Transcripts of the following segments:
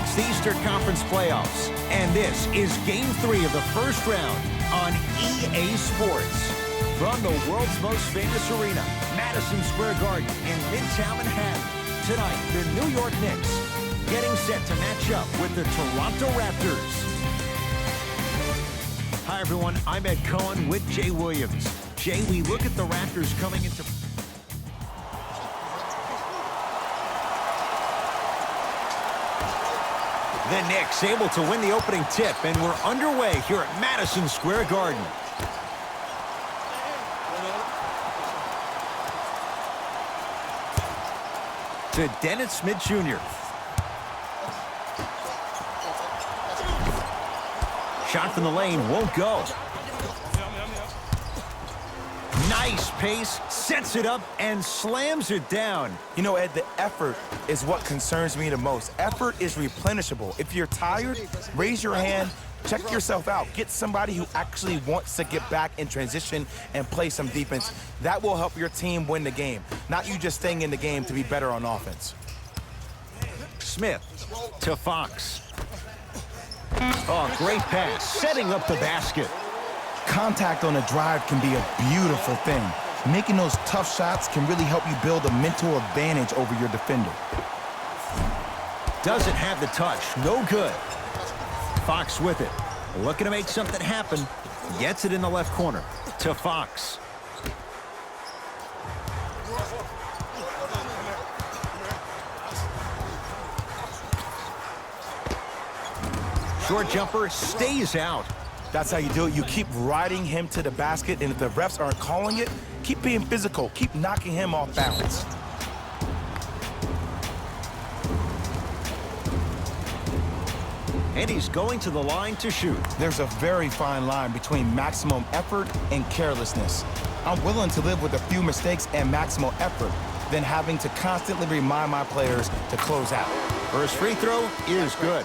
It's the Eastern Conference Playoffs, and this is Game 3 of the first round on EA Sports. From the world's most famous arena, Madison Square Garden in Midtown Manhattan, tonight the New York Knicks getting set to match up with the Toronto Raptors. Hi, everyone. I'm Ed Cohen with Jay Williams. Jay, we look at the Raptors coming into... The Knicks able to win the opening tip, and we're underway here at Madison Square Garden. To Dennis Smith Jr. Shot from the lane won't go. Nice pace, sets it up, and slams it down. You know, Ed, the effort is what concerns me the most. Effort is replenishable. If you're tired, raise your hand, check yourself out. Get somebody who actually wants to get back in transition and play some defense. That will help your team win the game, not you just staying in the game to be better on offense. Smith to Fox. Oh, great pass, setting up the basket. Contact on a drive can be a beautiful thing. Making those tough shots can really help you build a mental advantage over your defender. Doesn't have the touch, no good. Fox with it, looking to make something happen. Gets it in the left corner to Fox. Short jumper stays out. That's how you do it. You keep riding him to the basket, and if the refs aren't calling it, keep being physical. Keep knocking him off balance. And he's going to the line to shoot. There's a very fine line between maximum effort and carelessness. I'm willing to live with a few mistakes and maximum effort than having to constantly remind my players to close out. First free throw is good.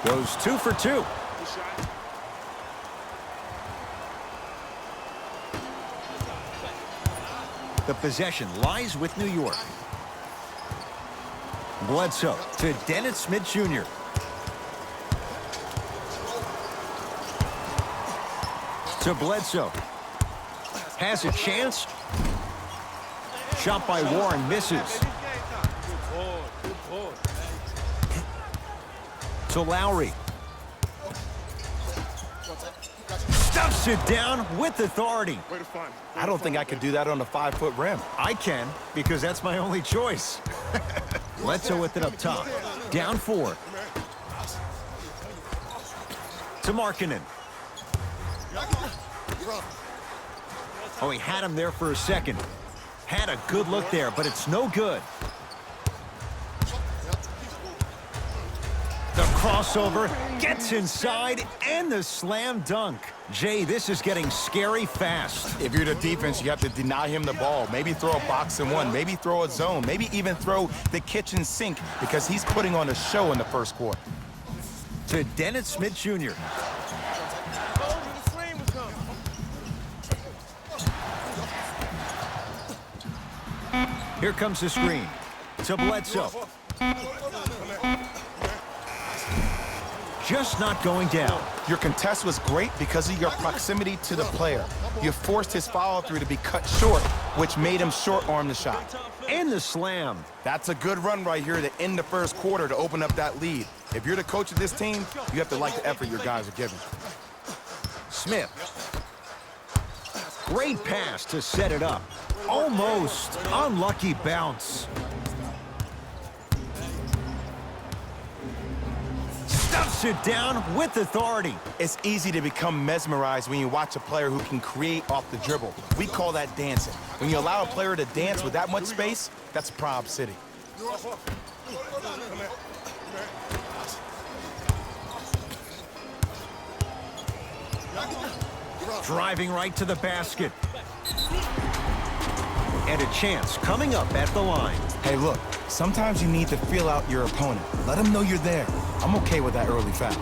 Goes 2 for 2. The possession lies with New York. Bledsoe to Dennis Smith Jr. To Bledsoe. Has a chance. Shot by Warren misses. To Lowry. Stuffs it down with authority. I don't think I could do that on a 5-foot rim. I can, because that's my only choice. Bledsoe with it up top. Down 4. To Markkanen. Oh, he had him there for a second. Had a good look there, but it's no good. The crossover gets inside, and the slam dunk. Jay, this is getting scary fast. If you're the defense, you have to deny him the ball. Maybe throw a box and one. Maybe throw a zone. Maybe even throw the kitchen sink, because he's putting on a show in the first quarter. To Dennis Smith Jr. Here comes the screen. To Bledsoe. Just not going down. Your contest was great because of your proximity to the player. You forced his follow-through to be cut short, which made him short-arm the shot. And the slam. That's a good run right here to end the first quarter to open up that lead. If you're the coach of this team, you have to like the effort your guys are giving. Smith. Great pass to set it up. Almost unlucky bounce. Stuffs it down with authority. It's easy to become mesmerized when you watch a player who can create off the dribble. We call that dancing. When you allow a player to dance with that much space, that's Prob City. Driving right to the basket. And a chance coming up at the line. Hey, look, sometimes you need to feel out your opponent. Let them know you're there. I'm okay with that early foul.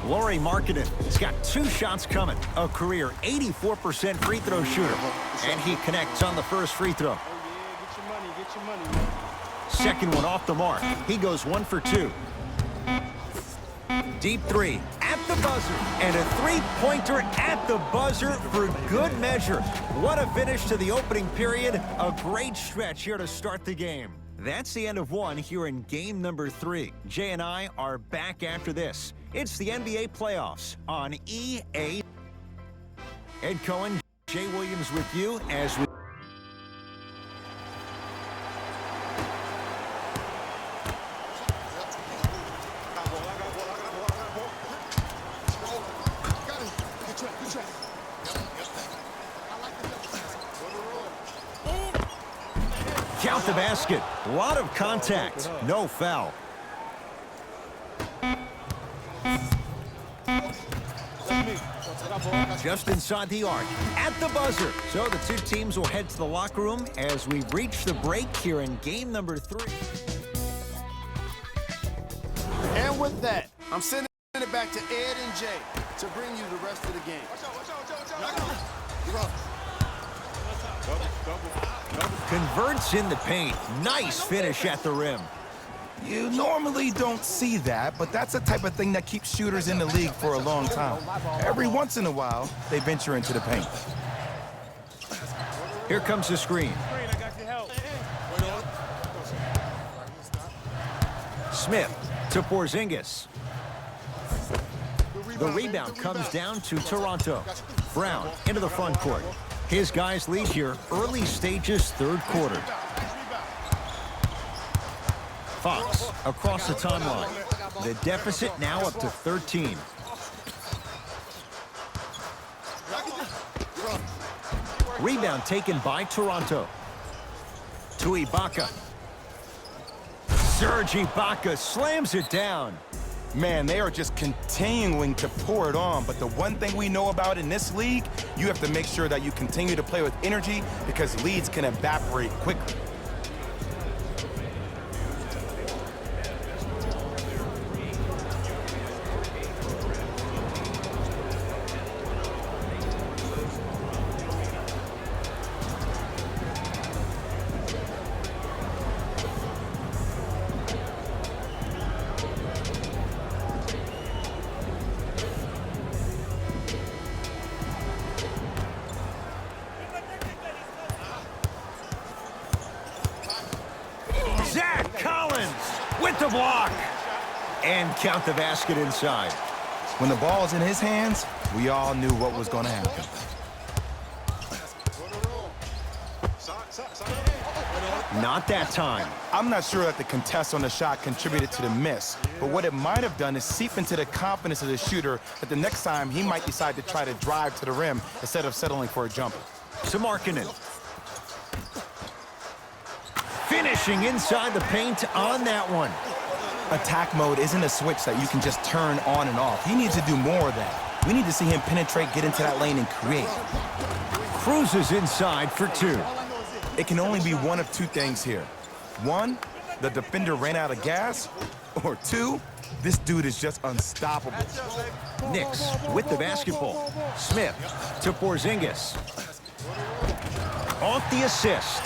Lauri Markkanen has got 2 shots coming. A career 84% free throw shooter. And he connects on the first free throw. Second one off the mark. He goes 1 for 2. Deep 3 at the buzzer. And a 3-pointer at the buzzer for good measure. What a finish to the opening period. A great stretch here to start the game. That's the end of 1 here in game number 3. Jay and I are back after this. It's the NBA playoffs on EA. Ed Cohen, Jay Williams with you as we... Count the basket. A lot of contact. No foul. Just inside the arc. At the buzzer. So the 2 teams will head to the locker room as we reach the break here in game number 3. And with that, I'm sending it back to Ed and Jay to bring you the rest of the game. Converts in the paint. Nice finish at the rim. You normally don't see that, but that's the type of thing that keeps shooters in the league for a long time. Every once in a while, they venture into the paint. Here comes the screen. Smith to Porzingis. The rebound comes down to Toronto. Brown into the front court. His guys lead here early stages, 3rd quarter. Fox across the timeline. The deficit now up to 13. Rebound taken by Toronto. To Ibaka. Serge Ibaka slams it down. Man, they are just continuing to pour it on. But the one thing we know about in this league, you have to make sure that you continue to play with energy because leads can evaporate quickly. Zach Collins with the block. And count the basket inside. When the ball's in his hands, we all knew what was going to happen. Not that time. I'm not sure that the contest on the shot contributed to the miss, but what it might have done is seep into the confidence of the shooter that the next time he might decide to try to drive to the rim instead of settling for a jumper. To Markkanen. Finishing inside the paint on that one. Attack mode isn't a switch that you can just turn on and off. He needs to do more of that. We need to see him penetrate, get into that lane, and create. Cruises inside for 2. It can only be one of 2 things here. 1, the defender ran out of gas, or 2, this dude is just unstoppable. Knicks with the basketball. Smith to Porzingis. Off the assist.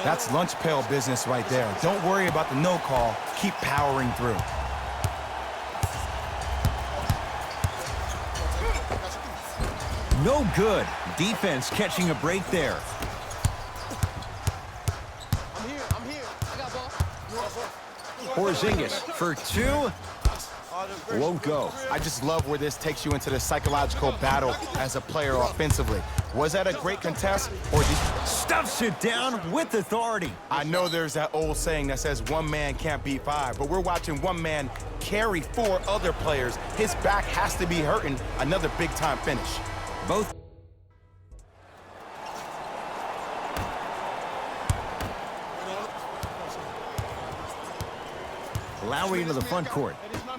That's lunch pail business right there. Don't worry about the no call. Keep powering through. No good. Defense catching a break there. I'm here. I got ball. Porzingis for 2. Won't go. I just love where this takes you into the psychological battle as a player offensively. Was that a great contest, or Stuffs it down with authority. I know there's that old saying that says 1 man can't beat 5, but we're watching 1 man carry 4 other players. His back has to be hurting. Another big-time finish. Both. Lowry into the front court.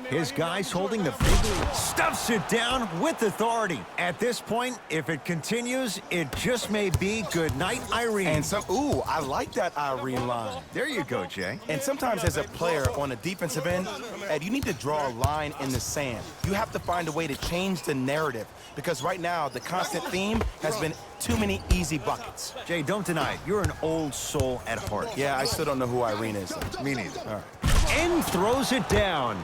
His guys holding the big lead. Stuffs it down with authority. At this point, if it continues, it just may be good night, Irene. And ooh, I like that Irene line. There you go, Jay. And sometimes as a player on the defensive end, Ed, you need to draw a line in the sand. You have to find a way to change the narrative because right now the constant theme has been too many easy buckets. Jay, don't deny it. You're an old soul at heart. Yeah, I still don't know who Irene is. Me neither. All right. And throws it down.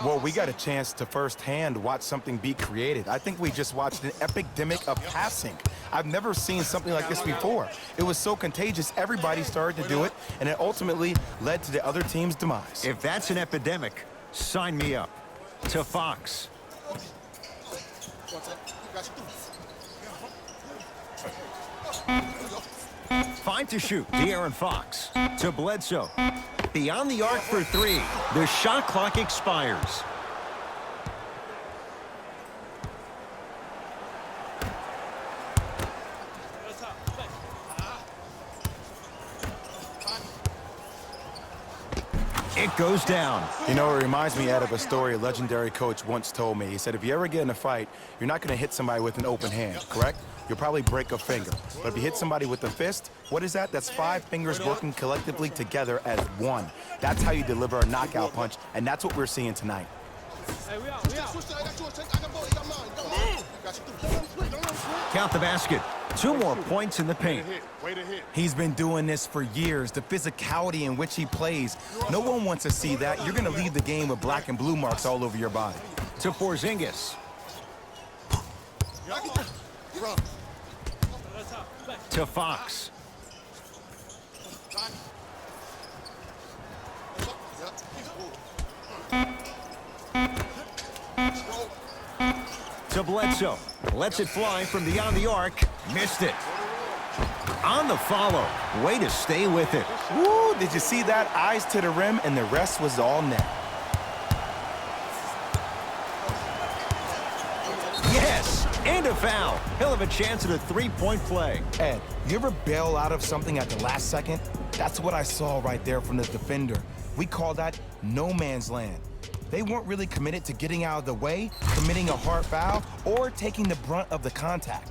Well, we got a chance to firsthand watch something be created. I think we just watched an epidemic of passing. I've never seen something like this before. It was so contagious, everybody started to do it, and it ultimately led to the other team's demise. If that's an epidemic, sign me up. To Fox. Fine to shoot, De'Aaron Fox. To Bledsoe. Beyond the arc for three. The shot clock expires. It goes down. You know, it reminds me, Ed, of a story a legendary coach once told me. He said, if you ever get in a fight, you're not going to hit somebody with an open hand, correct? You'll probably break a finger. But if you hit somebody with a fist, what is that? That's 5 fingers working collectively together as one. That's how you deliver a knockout punch, and that's what we're seeing tonight. Count the basket. 2 more points in the paint. He's been doing this for years. The physicality in which he plays, no one wants to see that. You're going to leave the game with black and blue marks all over your body. To Porzingis. To Fox. To Bledsoe. Lets it fly from beyond the arc. Missed it. On the follow. Way to stay with it. Woo, did you see that? Eyes to the rim, and the rest was all net. Yes, and a foul. He'll have a chance at a 3-point play. Ed, you ever bail out of something at the last second? That's what I saw right there from the defender. We call that no man's land. They weren't really committed to getting out of the way, committing a hard foul, or taking the brunt of the contact.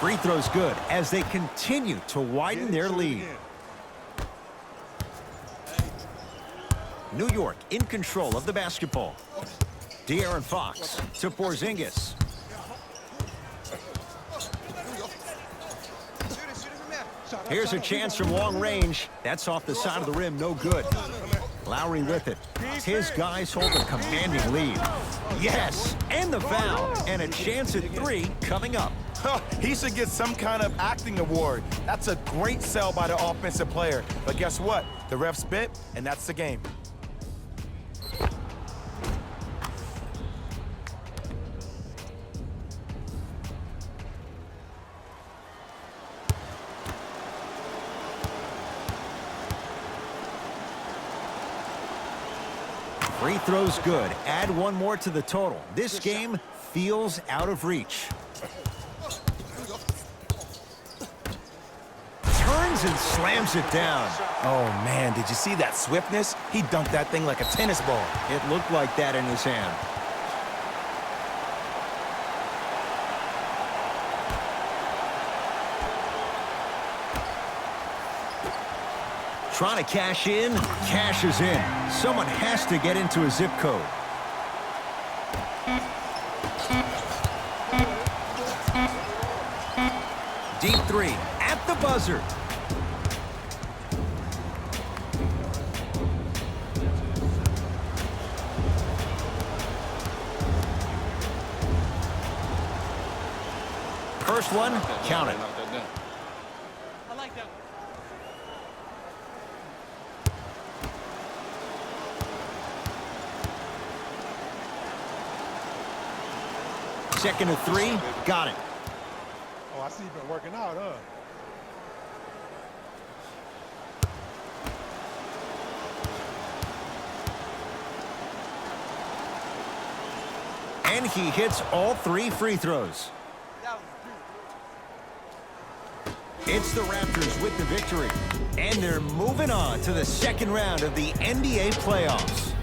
Free throw's good as they continue to widen their lead. New York in control of the basketball. De'Aaron Fox to Porzingis. Here's a chance from long range. That's off the side of the rim, no good. Lowry with it. His guys hold a commanding lead. Yes, and the foul. And a chance at 3 coming up. He should get some kind of acting award. That's a great sell by the offensive player. But guess what? The ref spit, and that's the game. Free throw's good. Add 1 more to the total. This game feels out of reach. Turns and slams it down. Oh, man, did you see that swiftness? He dunked that thing like a tennis ball. It looked like that in his hand. Trying to cash in, cashes in. Someone has to get into a zip code. Deep 3 at the buzzer. First one, count it. I like that. Second to 3, got it. Oh, I see you've been working out, huh? And he hits all 3 free throws. It's the Raptors with the victory. And they're moving on to the second round of the NBA playoffs.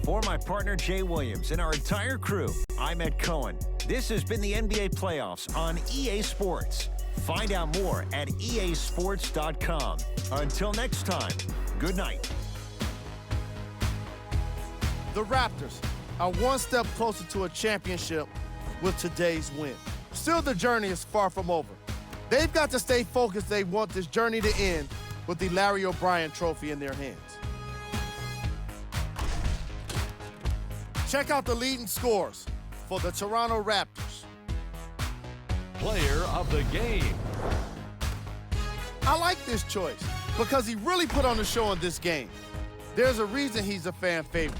For my partner, Jay Williams, and our entire crew, I'm Ed Cohen. This has been the NBA playoffs on EA Sports. Find out more at easports.com. Until next time, good night. The Raptors are one step closer to a championship with today's win. Still, the journey is far from over. They've got to stay focused. They want this journey to end with the Larry O'Brien Trophy in their hands. Check out the leading scores for the Toronto Raptors. Player of the game. I like this choice because he really put on the show in this game. There's a reason he's a fan favorite.